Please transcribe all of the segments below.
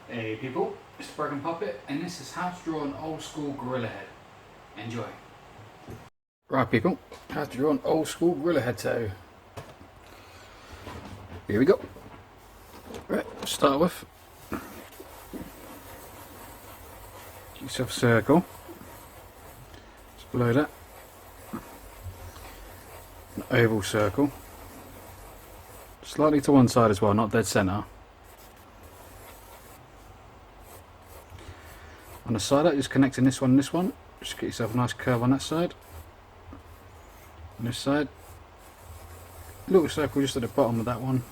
Hey people, it's the Broken Puppet, and this is how to draw an old school gorilla head. Enjoy. Right people, how to draw an old school gorilla head toe. Here we go. Right, start with, get yourself a circle. Just below that, an oval circle. Slightly to one side as well, not dead centre. On the side, just connecting this one and this one. Just get yourself a nice curve on that side. On this side, little circle just at the bottom of that one.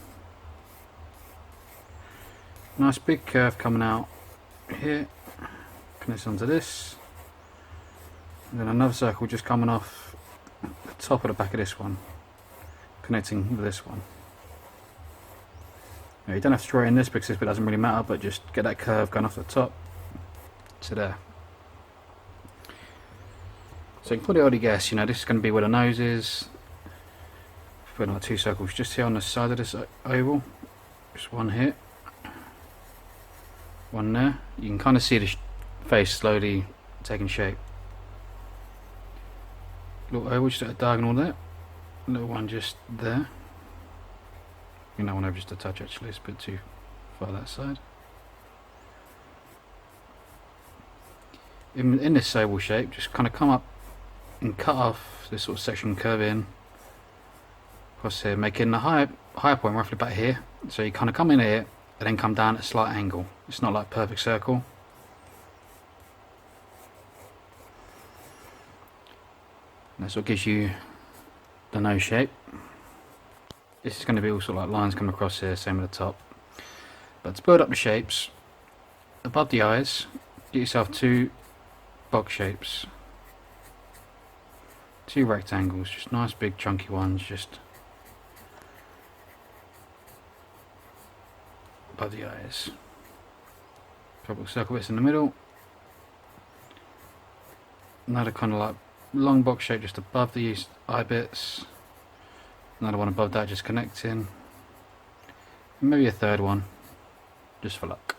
Nice big curve coming out here. Connects onto this. And then another circle just coming off the top of the back of this one, connecting with this one. Now, you don't have to draw it in this because this bit doesn't really matter, but just get that curve going off the top to there. So you can probably already guess, this is going to be where the nose is. Put like two circles just here on the side of this oval. Just one here, one there. You can kind of see the face slowly taking shape. Little oval just at a diagonal there. Little one just there. That one over just a touch actually, it's a bit too far that side. In this oval shape, just kind of come up and cut off this sort of section, curve in across here, making the higher point roughly about here. So you kind of come in here and then come down at a slight angle. It's not like perfect circle. And that's what gives you the nose shape. This is going to be also like lines coming across here, same at the top. But to build up the shapes, above the eyes, get yourself two box shapes. Two rectangles, just nice big chunky ones, just above the eyes. Couple of circle bits in the middle. Another kind of like long box shape just above these eye bits. Another one above that just connecting. And maybe a third one, just for luck.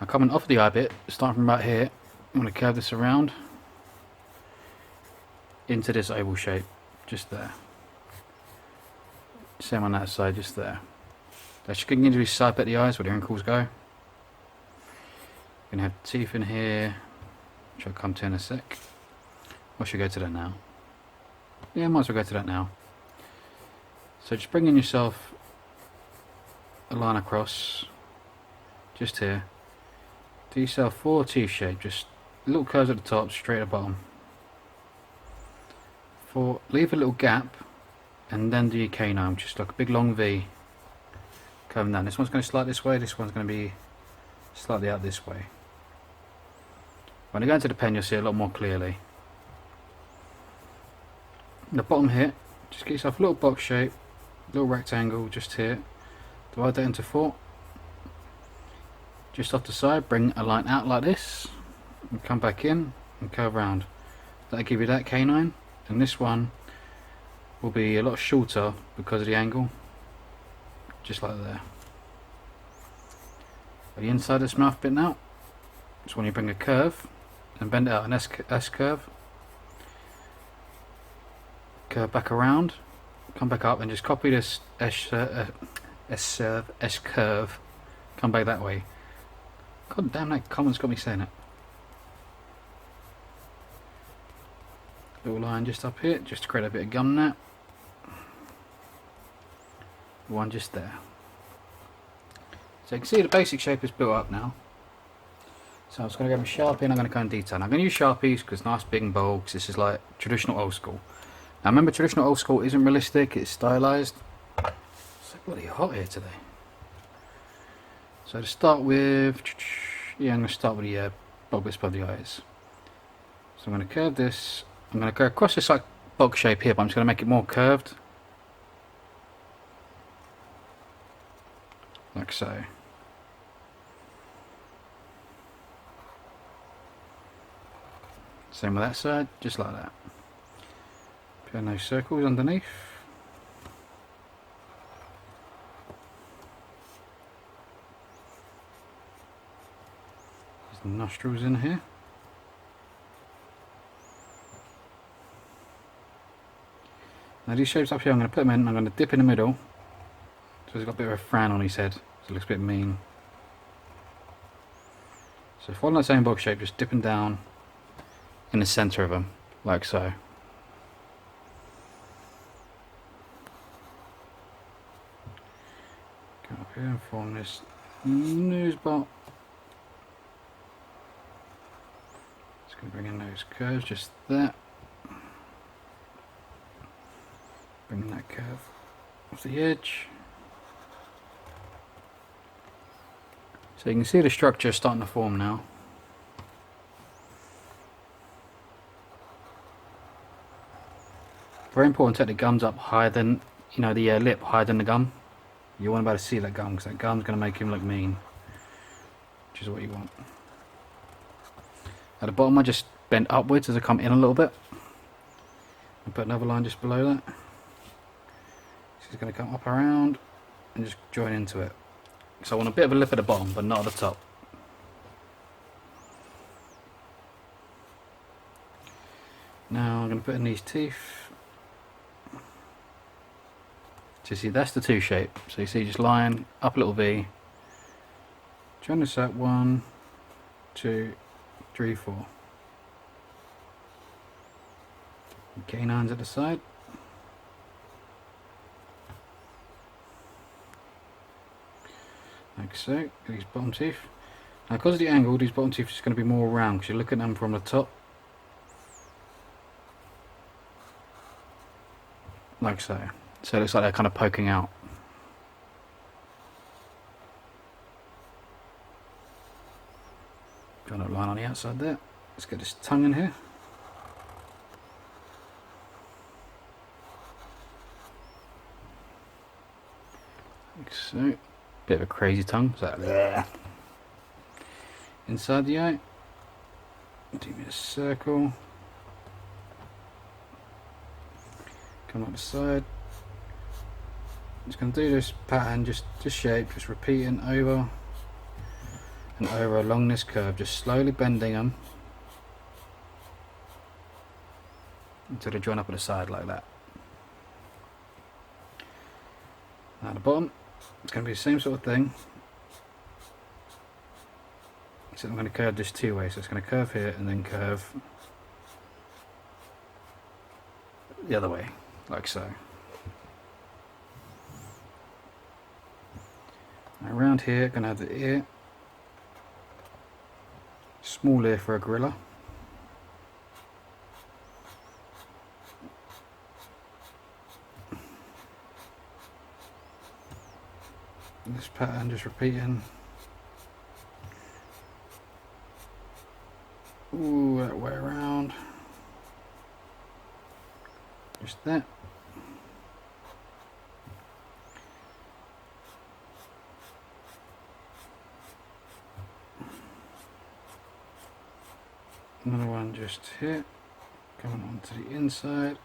Now coming off the eye bit, starting from about here, I'm going to curve this around into this oval shape, just there. Same on that side, just there. That's just going to be side bit the eyes where the wrinkles go. You're going to have teeth in here, which I'll come to in a sec. Or should I go to that now? Yeah, might as well go to that now. So just bringing yourself a line across, just here. Do yourself four teeth shape, just little curves at the top, straight at the bottom. Leave a little gap, and then do your canine, just like a big long V coming down. This one's going to slide this way, this one's going to be slightly out this way. When you go into the pen, you'll see it a lot more clearly. The bottom here, just get yourself a little box shape, little rectangle just here. Divide that into four. Just off the side, bring a line out like this, and come back in and curve around. That'll give you that canine, and this one will be a lot shorter because of the angle, just like there. The inside of this mouth bit now, it's when you bring a curve and bend it out, an S curve. Curve back around, come back up and just copy this S curve, come back that way. God damn, that comment's got me saying it. Little line just up here, just to create a bit of gum there. One just there. So you can see the basic shape is built up now. So I'm just going to go with Sharpie and I'm going to go in detail. Now I'm going to use Sharpies because it's nice, big and bold, because this is like traditional old school. Now remember, traditional old school isn't realistic, it's stylized. It's so bloody hot here today. So to start with, yeah, I'm going to start with the box bits above the eyes. So I'm going to curve this. I'm going to go across this like box shape here, but I'm just going to make it more curved. Like so. Same with that side, just like that. Put in those circles underneath. There's the nostrils in here. Now these shapes up here, I'm going to put them in, I'm going to dip in the middle. So he's got a bit of a frown on his head, so it looks a bit mean. So following that same box shape, just dipping down in the centre of them, like so. Come up here and form this nose bolt. Just going to bring in those curves just there. Bringing that curve off the edge. So you can see the structure starting to form now. Very important to take the gums up higher than, the lip higher than the gum. You want to be able to see that gum, because that gum's going to make him look mean, which is what you want. At the bottom I just bend upwards as I come in a little bit. And put another line just below that. It's going to come up around and just join into it. So I want a bit of a lip at the bottom, but not at the top. Now I'm going to put in these teeth. So you see, that's the two shape. So you see, just line up a little V. Join this out, 1, 2, 3, 4. Canines at the side. Like so, these bottom teeth. Now because of the angle, these bottom teeth are just going to be more round, because you're looking at them from the top. Like so. So it looks like they're kind of poking out. Draw a line on the outside there. Let's get this tongue in here. Like so. Bit of a crazy tongue. So there. Inside the eye. Do me a circle. Come up the side. Just going to do this pattern, just shape, just repeating over and over along this curve, just slowly bending them until they join up at the side like that. Now at the bottom, it's going to be the same sort of thing. So I'm going to curve this two ways, so it's going to curve here and then curve the other way, like so. Around here, going to have the ear, small ear for a gorilla. This pattern just repeating. Ooh, that way around. Just that. Another one just here, coming onto the inside.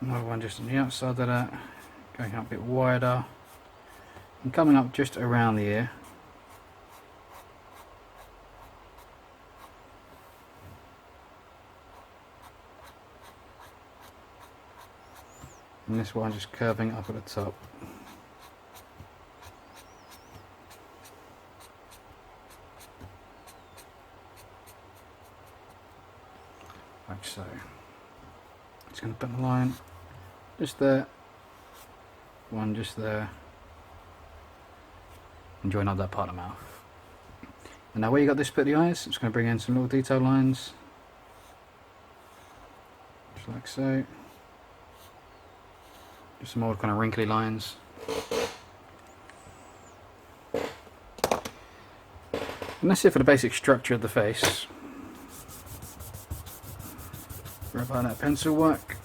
Another one just on the outside of that, going up a bit wider, and coming up just around the ear. And this one just curving up at the top. Like so. Just going to put the line just there, one just there, and join up that part of the mouth. And now where you got this bit of the eyes, I'm just going to bring in some little detail lines, just like so. Just some more kind of wrinkly lines. And that's it for the basic structure of the face. Grab on that pencil work.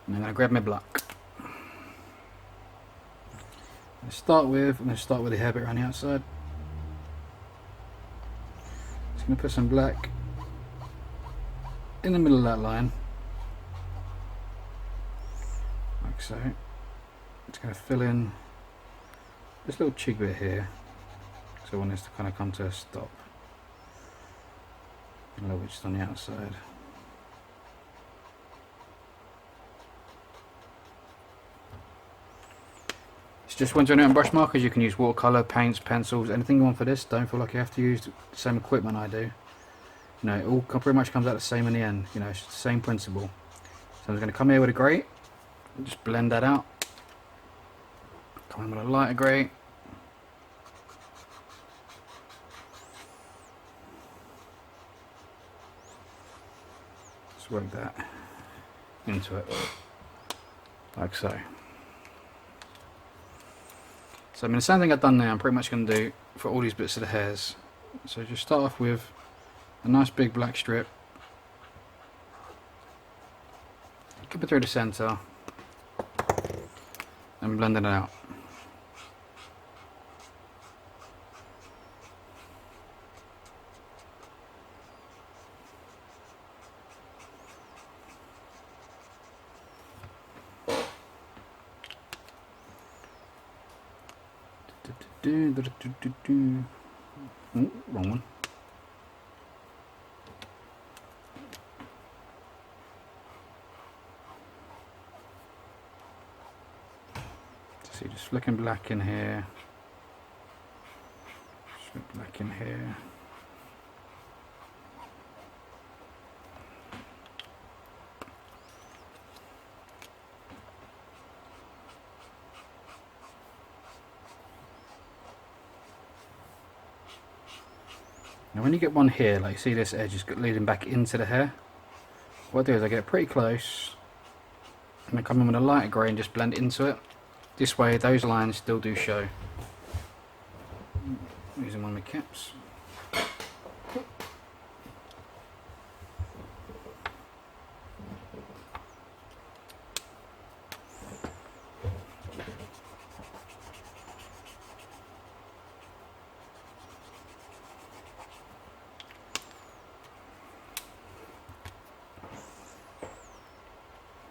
And I'm going to grab my block. I'm going to start with the hair bit around the outside. going to put some black in the middle of that line, like so. It's going to fill in this little cheek bit here, so I want this to kind of come to a stop. A little bit just on the outside. It's just when doing it on brush markers, you can use watercolour, paints, pencils, anything you want for this. Don't feel like you have to use the same equipment I do. You know, it all pretty much comes out the same in the end. You know, it's the same principle. So I'm just going to come here with a grey, and just blend that out. Come in with a lighter grey. Just work that into it, like so. So I mean, the same thing I've done now, I'm pretty much going to do for all these bits of the hairs. So just start off with a nice big black strip. Keep it through the centre and blend it out. Ooh, wrong one. So just flicking black in here, flick black in here. Now when you get one here, like you see this edge is leading back into the hair, what I do is I get pretty close and I come in with a lighter grey and just blend into it. This way those lines still do show. Using one of my caps.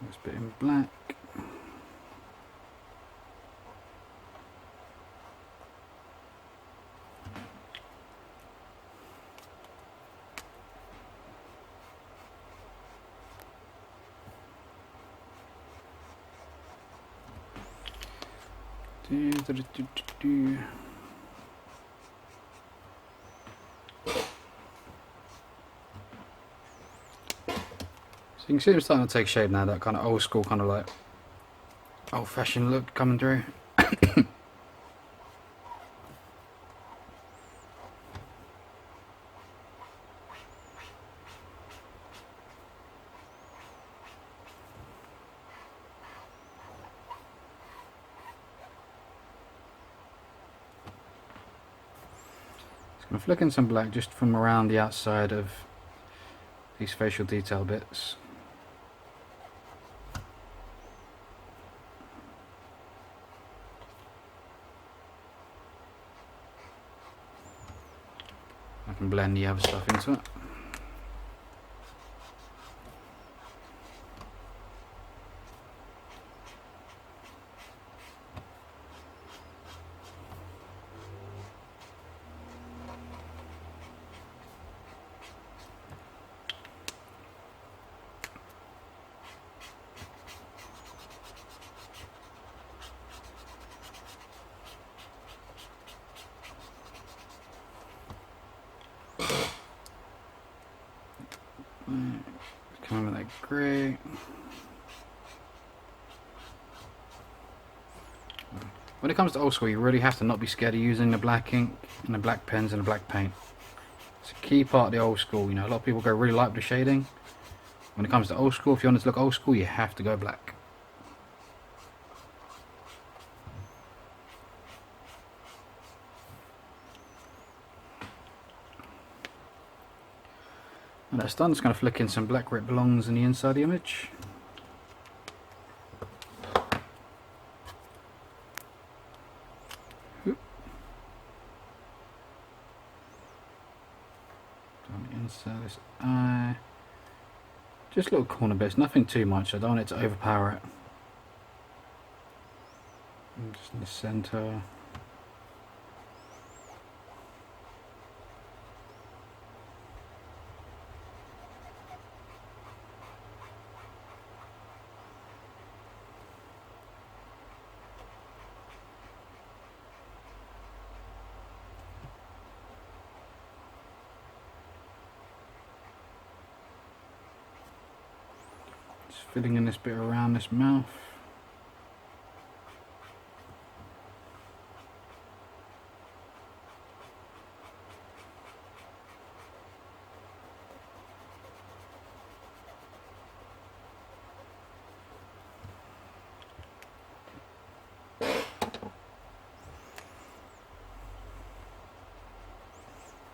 This bit in black. So you can see I'm starting to take shape now, that kind of old school, kind of like old fashioned look coming through. I'm flicking some black just from around the outside of these facial detail bits. I can blend the other stuff into it. Come in with that grey. When it comes to old school, you really have to not be scared of using the black ink and the black pens and the black paint. It's a key part of the old school. You know, a lot of people go really light with the shading. When it comes to old school, if you want it to look old school, you have to go black. When that's done, it's going to flick in some black where it belongs in the inside of the image. So this eye, just little corner bits, nothing too much. I don't want it to overpower it. And just in the centre. Just filling in this bit around this mouth.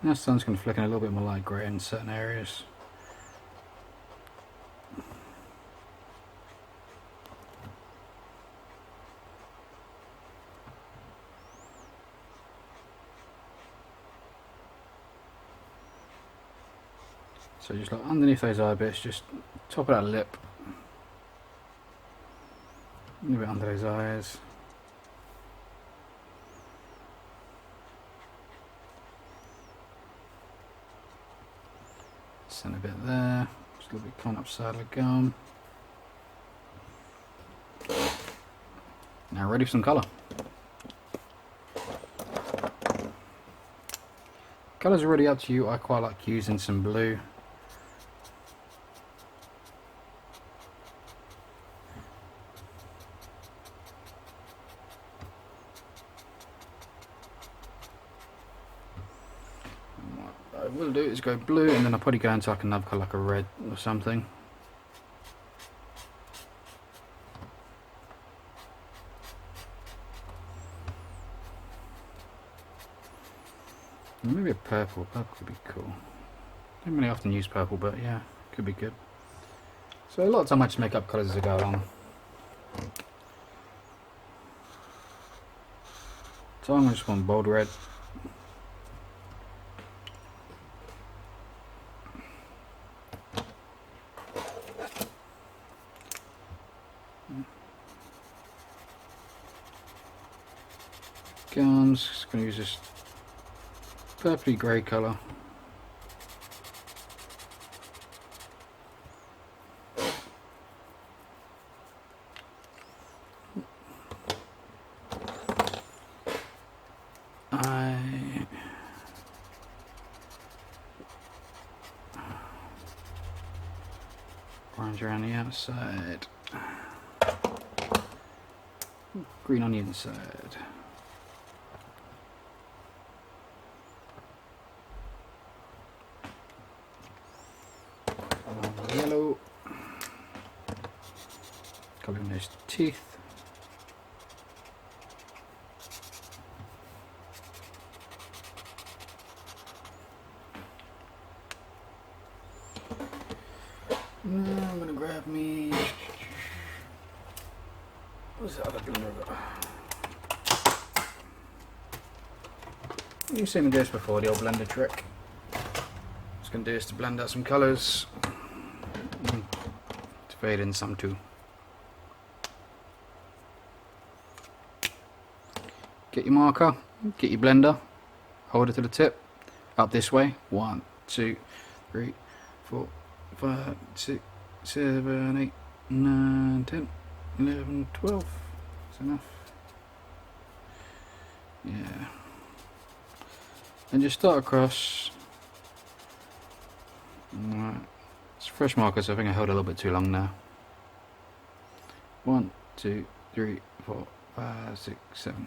Now the sun's going to flicker a little bit more light grey in certain areas. So just like underneath those eye bits, just top of that lip. A little bit under those eyes. Send a bit there, just a little bit coming up side of the gum. Now ready for some colour. Colours are really up to you. I quite like using some blue. What I will do is go blue, and then I'll probably go into like another colour, like a red or something. Maybe a purple. Purple could be cool. Don't really often use purple, but yeah, could be good. So a lot of time I just make up colours as I go along. So I'm just want bold red. Gums, just going to use this purpley grey colour. Orange around the outside, green on the inside. Yellow, colouring those teeth. Now I'm going to grab me, what's that other blender I've got? You've seen me do this before, the old blender trick. Just going to do this to blend out some colours, to fade in some too. Get your marker, get your blender, hold it to the tip, up this way, 1, 2, 3, 4, 5, 6, 7, 8, 9, 10, 11, 12. That's enough. Yeah. And just start across. Alright. It's fresh marker, so I think I held it a little bit too long now. 1, 2, 3, 4, 5, 6, 7.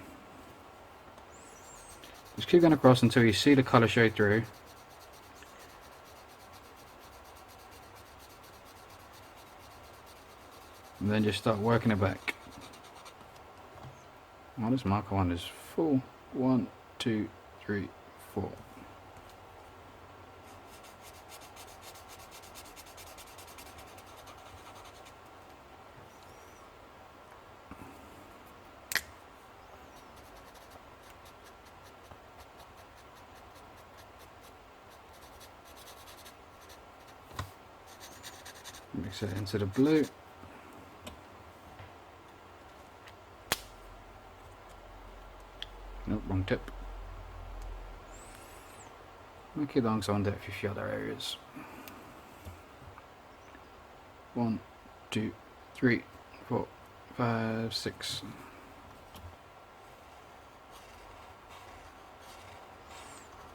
Just keep going across until you see the colour show through. And then just start working it back. Well, this marker one is full. 1, 2, 3, 4. Mix it into the blue. Nope, wrong tip. Make it long so on depth a few other areas. 1, 2, 3, 4, 5, 6.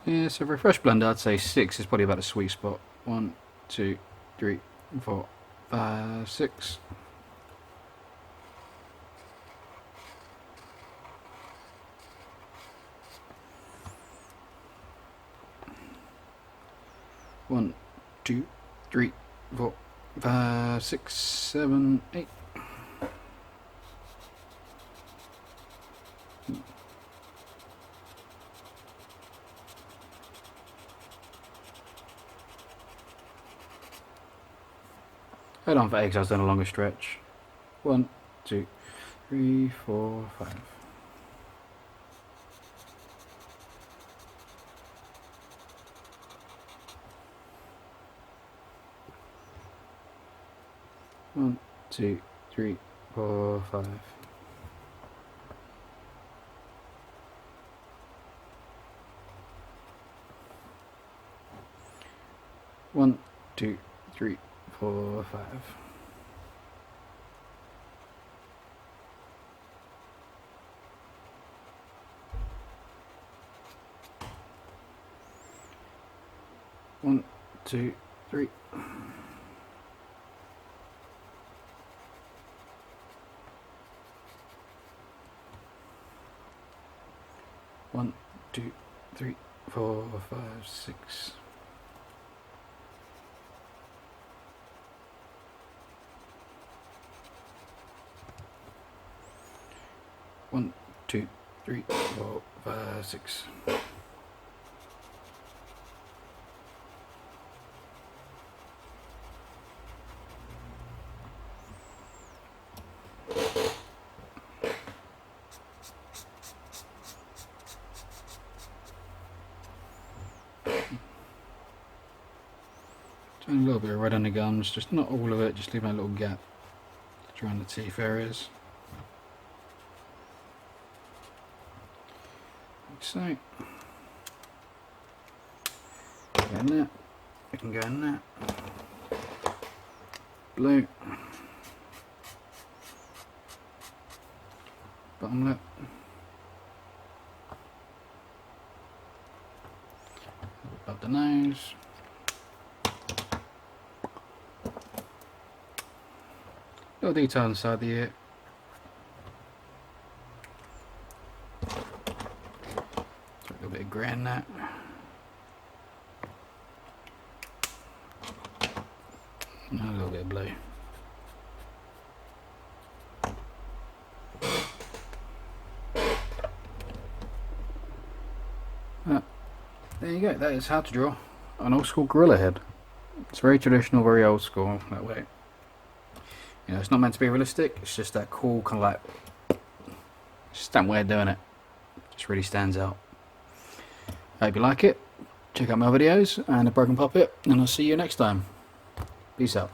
Yeah, so for a fresh blender, I'd say 6 is probably about a sweet spot. 1, 2, 3, 4, 5, 6. One, 2, 3, 4, 5, 6, 7, 8. Hold on for eggs, I was doing a longer stretch. 1, 2, 3, 4, 5. One, 2, 3, 4, 5. 1, 2, 3, 4, 5. 1, 2, 3. 1, 2, 3, 4, 5, 6. 1, 2, 3, 4, 5, 6. A little bit of red on the gums, just not all of it, just leave a little gap around the teeth areas. Like so. Go in that. We can go in that. Blue. Bottom lip. Above the nose. Little detail inside the ear. A little bit of grey in that. And a little bit of blue. There you go, that is how to draw an old school gorilla head. It's very traditional, very old school that way. You know, it's not meant to be realistic, it's just that cool kind of like stamp way of doing it. Just really stands out. I hope you like it. Check out my videos and The Broken Puppet, and I'll see you next time. Peace out.